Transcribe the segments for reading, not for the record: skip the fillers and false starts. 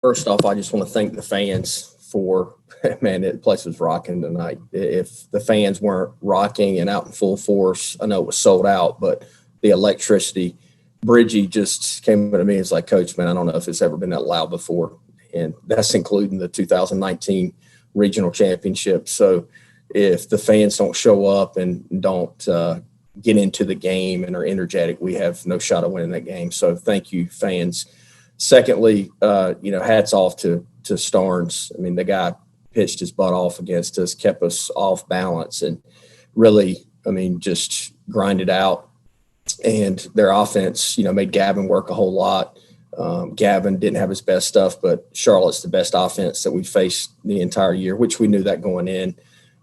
First off, I just want to thank the fans for, man, the place was rocking tonight. If the fans weren't rocking and out in full force, I know it was sold out, but the electricity, Bridgie just came to me and was like, Coach, man, I don't know if it's ever been that loud before. And that's including the 2019 regional championship. So if the fans don't show up and don't get into the game and are energetic, we have no shot of winning that game. So thank you, fans. Secondly, hats off to Starnes. I mean, the guy pitched his butt off against us, kept us off balance, and really, just grinded out. And their offense, made Gavin work a whole lot. Gavin didn't have his best stuff, but Charlotte's the best offense that we faced the entire year, which we knew that going in.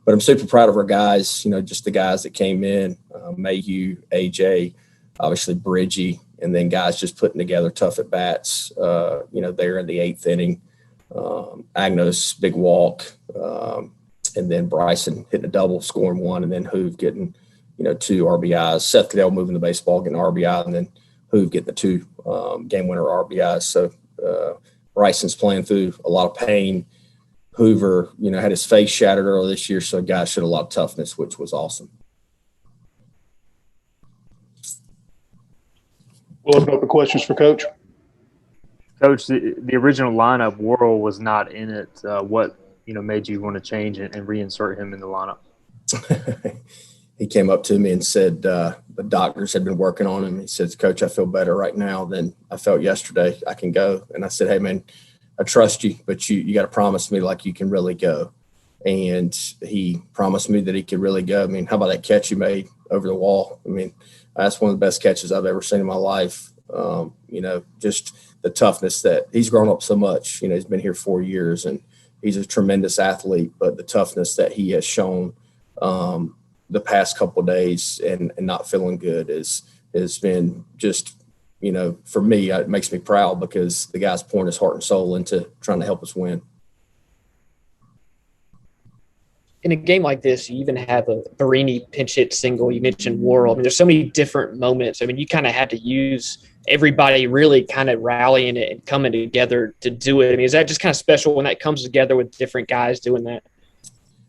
But I'm super proud of our guys, just the guys that came in, Mayhew, AJ, obviously Bridgie, and then guys just putting together tough at bats, there in the eighth inning. Agnos, big walk, and then Bryson hitting a double, scoring one, and then Hoove getting, 2 RBIs. Seth Cadell moving the baseball, getting an RBI, and then Hoove getting the 2 game winner RBIs. So Bryson's playing through a lot of pain. Hoover, had his face shattered earlier this year, so guys showed a lot of toughness, which was awesome. We'll open up the questions for Coach. Coach, the original lineup, Worrell was not in it. What made you want to change and reinsert him in the lineup? He came up to me and said the doctors had been working on him. He says, Coach, I feel better right now than I felt yesterday. I can go. And I said, hey, man, I trust you, but you got to promise me like you can really go. And he promised me that he could really go. How about that catch you made over the wall? That's one of the best catches I've ever seen in my life. Just the toughness that he's grown up so much. He's been here 4 years and he's a tremendous athlete, but the toughness that he has shown the past couple of days and not feeling good has been just, for me, it makes me proud because the guy's pouring his heart and soul into trying to help us win. In a game like this, you even have a Barini pinch hit single. You mentioned Worrell. There's so many different moments. You kind of had to use everybody really kind of rallying it and coming together to do it. Is that just kind of special when that comes together with different guys doing that?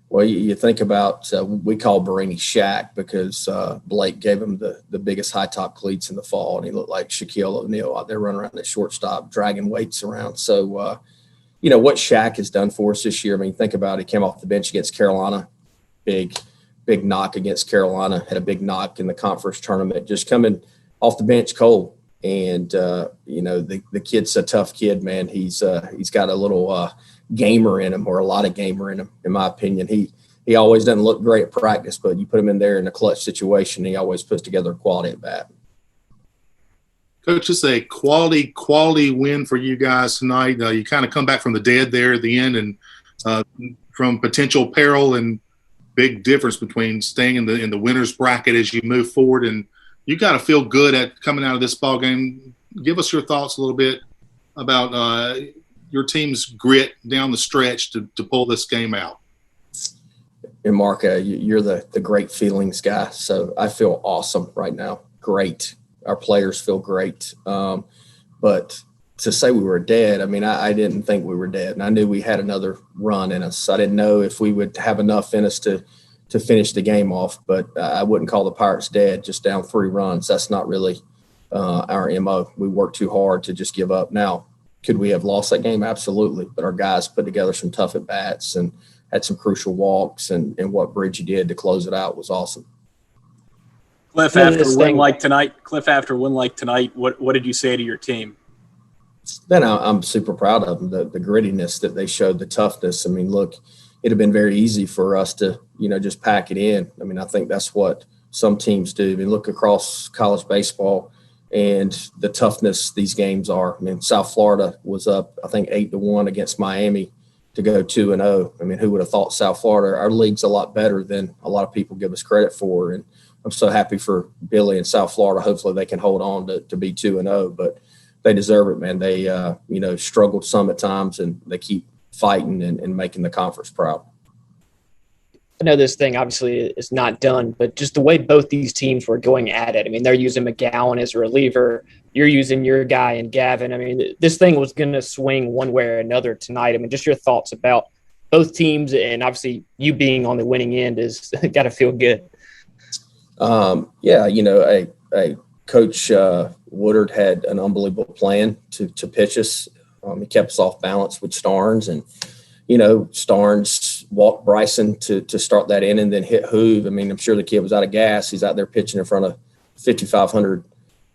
Well, you think about we call Barini Shaq because Blake gave him the biggest high top cleats in the fall, and he looked like Shaquille O'Neal out there running around at shortstop, dragging weights around. So, what Shaq has done for us this year. Think about it. He came off the bench against Carolina, big knock against Carolina, had a big knock in the conference tournament, just coming off the bench cold. And, the kid's a tough kid, man. He's got a little gamer in him, or a lot of gamer in him, in my opinion. He always doesn't look great at practice, but you put him in there in a clutch situation, he always puts together a quality at bat. Coach, it's a quality win for you guys tonight. You kind of come back from the dead there at the end, and from potential peril, and big difference between staying in the winner's bracket as you move forward. And you got to feel good at coming out of this ball game. Give us your thoughts a little bit about your team's grit down the stretch to pull this game out. And Mark, you're the great feelings guy, so I feel awesome right now. Great. Our players feel great. But to say we were dead, I didn't think we were dead. And I knew we had another run in us. I didn't know if we would have enough in us to finish the game off. But I wouldn't call the Pirates dead, just down 3 runs. That's not really our MO. We worked too hard to just give up. Now, could we have lost that game? Absolutely. But our guys put together some tough at-bats and had some crucial walks. And what Bridgie did to close it out was awesome. Cliff, after a win like tonight, what did you say to your team? Then I'm super proud of them, the grittiness that they showed, the toughness. Look, it'd have been very easy for us to, just pack it in. I think that's what some teams do. Look across college baseball and the toughness these games are. South Florida was up, I think, 8-1 against Miami to go 2-0. Who would have thought South Florida? Our league's a lot better than a lot of people give us credit for. And I'm so happy for Billy and South Florida. Hopefully they can hold on to be 2-0, but they deserve it, man. They, struggled some at times, and they keep fighting and making the conference proud. I know this thing obviously is not done, but just the way both these teams were going at it. They're using McGowan as a reliever. you're using your guy and Gavin. I mean, this thing was going to swing one way or another tonight. I mean, just your thoughts about both teams, and obviously you being on the winning end is got to feel good. Yeah, Coach Woodard had an unbelievable plan to pitch us. He kept us off balance with Starnes, and Starnes walked Bryson to start that inning, then hit Hoove. I mean, I'm sure the kid was out of gas. He's out there pitching in front of 5,500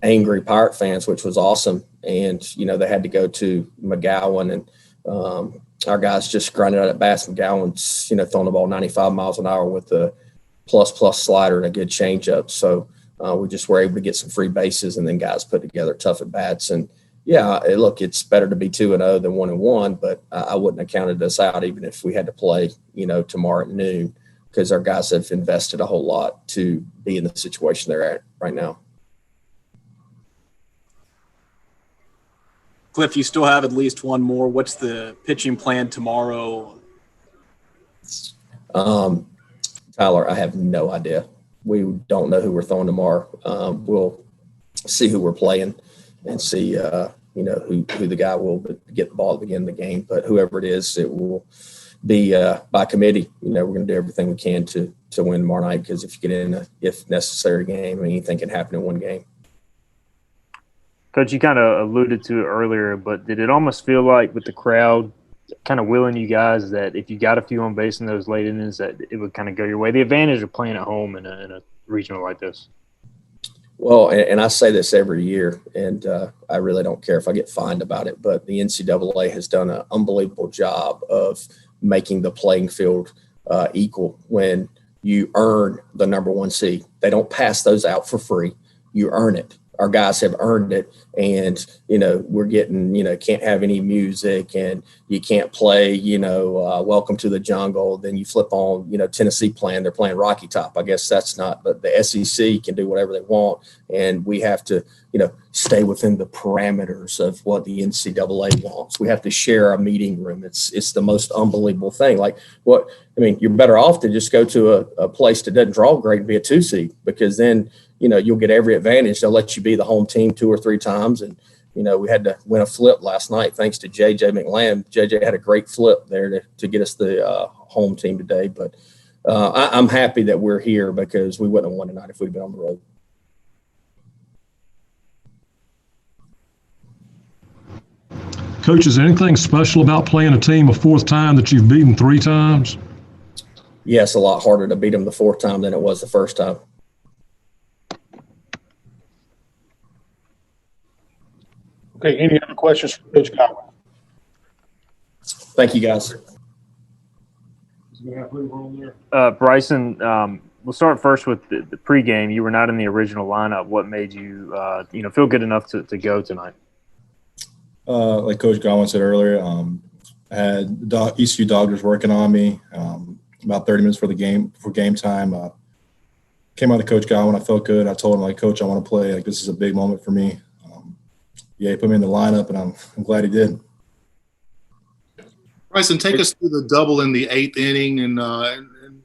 angry Pirate fans, which was awesome. And they had to go to McGowan, and our guys just grinded out at bats. McGowan's throwing the ball 95 miles an hour with a plus slider and a good changeup. So we just were able to get some free bases, and then guys put together tough at bats. And yeah, look, it's better to be 2-0 than 1-1, but I wouldn't have counted us out even if we had to play, tomorrow at noon, because our guys have invested a whole lot to be in the situation they're at right now. Cliff, you still have at least one more. What's the pitching plan tomorrow? Tyler, I have no idea. We don't know who we're throwing tomorrow. We'll see who we're playing and see, who the guy will get the ball at the beginning of the game. But whoever it is, it will be by committee. We're going to do everything we can to win tomorrow night, because if you get in a if necessary game, anything can happen in one game. Coach, you kind of alluded to it earlier, but did it almost feel like with the crowd kind of willing you guys that if you got a few on base in those late innings that it would kind of go your way? The advantage of playing at home in a regional like this. Well, and I say this every year, and I really don't care if I get fined about it, but the NCAA has done an unbelievable job of making the playing field equal when you earn the number one seed. They don't pass those out for free. You earn it. Our guys have earned it, and we're getting can't have any music, and you can't play Welcome to the Jungle. Then you flip on Tennessee they're playing Rocky Top. I guess that's not, but the SEC can do whatever they want, and we have to stay within the parameters of what the NCAA wants. We have to share a meeting room. It's the most unbelievable thing. Like you're better off to just go to a place that doesn't draw great and be a 2 seed, because then you'll get every advantage. They'll let you be the home team 2 or 3 times. And, we had to win a flip last night thanks to J.J. McLam. J.J. had a great flip there to get us the home team today. But I'm happy that we're here, because we wouldn't have won tonight if we'd been on the road. Coach, is there anything special about playing a team a 4th time that you've beaten 3 times? Yes, a lot harder to beat them the 4th time than it was the first time. Okay, any other questions for Coach Godwin? Thank you, guys. Bryson, we'll start first with the pregame. You were not in the original lineup. What made you, feel good enough to go tonight? Like Coach Godwin said earlier, I had ECU doctors working on me about 30 minutes for game time. Came out to Coach Godwin. I felt good. I told him, Coach, I want to play. This is a big moment for me. He put me in the lineup, and I'm glad he did. Bryson, take us through the double in the 8th inning and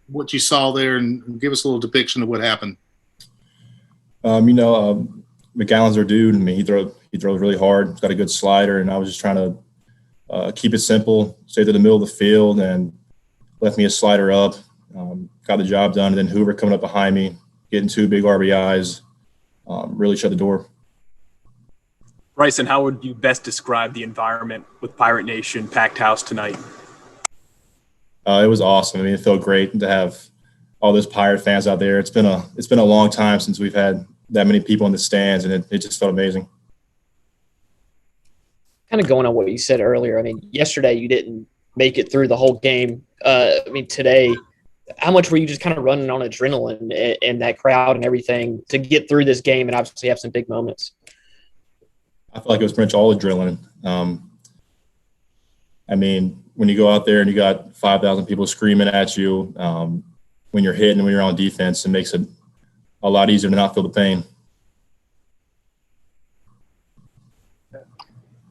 what you saw there, and give us a little depiction of what happened. McGowan's our dude. I mean, he throws really hard. He's got a good slider, and I was just trying to keep it simple, stay to the middle of the field, and left me a slider up. Got the job done, and then Hoover coming up behind me, getting 2 big RBIs, really shut the door. Bryson, how would you best describe the environment with Pirate Nation packed house tonight? It was awesome. I mean, it felt great to have all those Pirate fans out there. It's been a long time since we've had that many people in the stands, and it just felt amazing. Kind of going on what you said earlier. I mean, yesterday you didn't make it through the whole game. Today, how much were you just kind of running on adrenaline and that crowd and everything to get through this game and obviously have some big moments? I feel like it was pretty much all adrenaline. When you go out there and you got 5,000 people screaming at you, when you're hitting, when you're on defense, it makes it a lot easier to not feel the pain.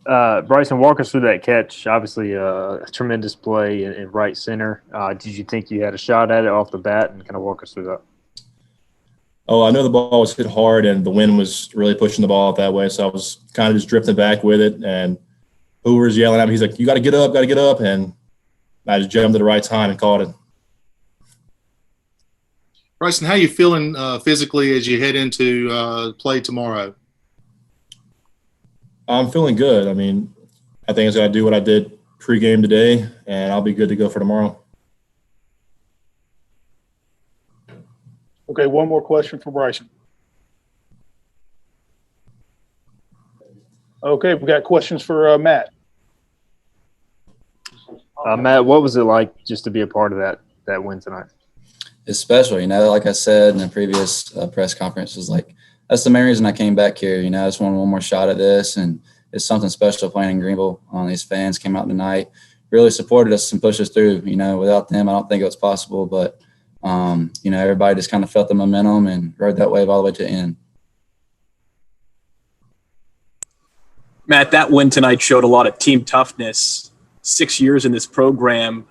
Bryson, walk us through that catch. Obviously, a tremendous play in right center. Did you think you had a shot at it off the bat, and kind of walk us through that? Oh, I know the ball was hit hard and the wind was really pushing the ball out that way. So I was kind of just drifting back with it. And Hoover's yelling at me. He's like, you got to get up, got to get up. And I just jumped at the right time and caught it. Bryson, how you feeling physically as you head into play tomorrow? I'm feeling good. I mean, I think I got to do what I did pregame today, and I'll be good to go for tomorrow. Okay, one more question for Bryson. Okay, we got questions for Matt. Matt, what was it like just to be a part of that win tonight? It's special, like I said in the previous press conference, is like, that's the main reason I came back here. I just wanted one more shot at this, and it's something special playing in Greenville. These fans came out tonight, really supported us and pushed us through. Without them, I don't think it was possible, but everybody just kind of felt the momentum and rode that wave all the way to the end. Matt, that win tonight showed a lot of team toughness. 6 years in this program,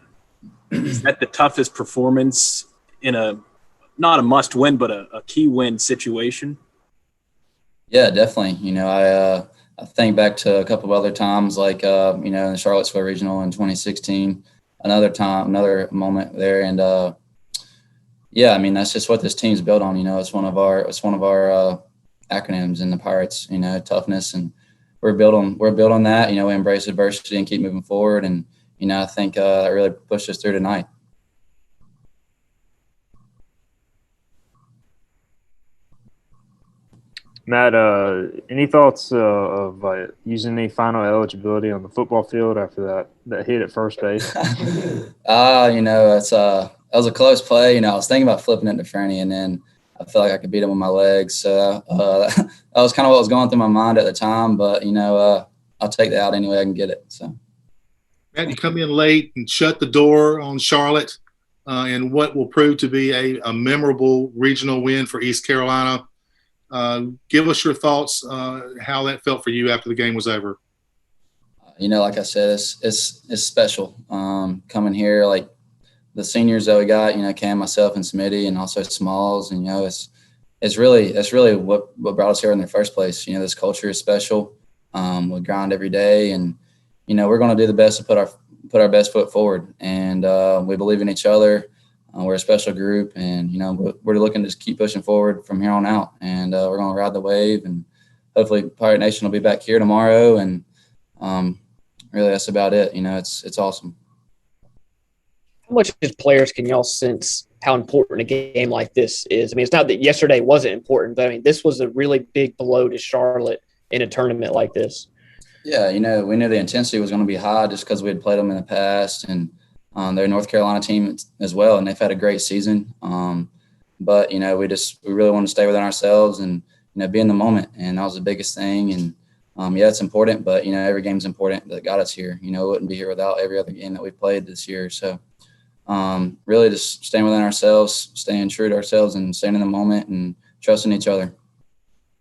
is that the toughest performance in not a must win, but a key win situation? Yeah, definitely. I think back to a couple of other times, like, in the Charlottesville Regional in 2016, another moment there. And, that's just what this team's built on. It's one of our acronyms in the Pirates, toughness. And we're built on that. We embrace adversity and keep moving forward. And, I think that really pushed us through tonight. Matt, any thoughts of using any final eligibility on the football field after that hit at first base? That was a close play. I was thinking about flipping it to Fernie, and then I felt like I could beat him with my legs. So that was kind of what was going through my mind at the time. But, I'll take that out any way I can get it. So, Matt, you come in late and shut the door on Charlotte and what will prove to be a memorable regional win for East Carolina. Give us your thoughts how that felt for you after the game was over. Like I said, it's special coming here. Like the seniors that we got, Cam, myself, and Smitty, and also Smalls. And it's really what brought us here in the first place. This culture is special. We grind every day, and we're going to do the best to put our best foot forward. And we believe in each other. We're a special group, and, we're looking to just keep pushing forward from here on out. And we're going to ride the wave, and hopefully Pirate Nation will be back here tomorrow. And really, that's about it. It's awesome. How much as players can y'all sense how important a game like this is? It's not that yesterday wasn't important, but this was a really big blow to Charlotte in a tournament like this. Yeah, we knew the intensity was going to be high just because we had played them in the past, and they're a North Carolina team as well, and they've had a great season. But, we really want to stay within ourselves and, be in the moment. And that was the biggest thing. And, it's important, but, every game's important that got us here. We wouldn't be here without every other game that we've played this year. So, really just staying within ourselves, staying true to ourselves, and staying in the moment and trusting each other.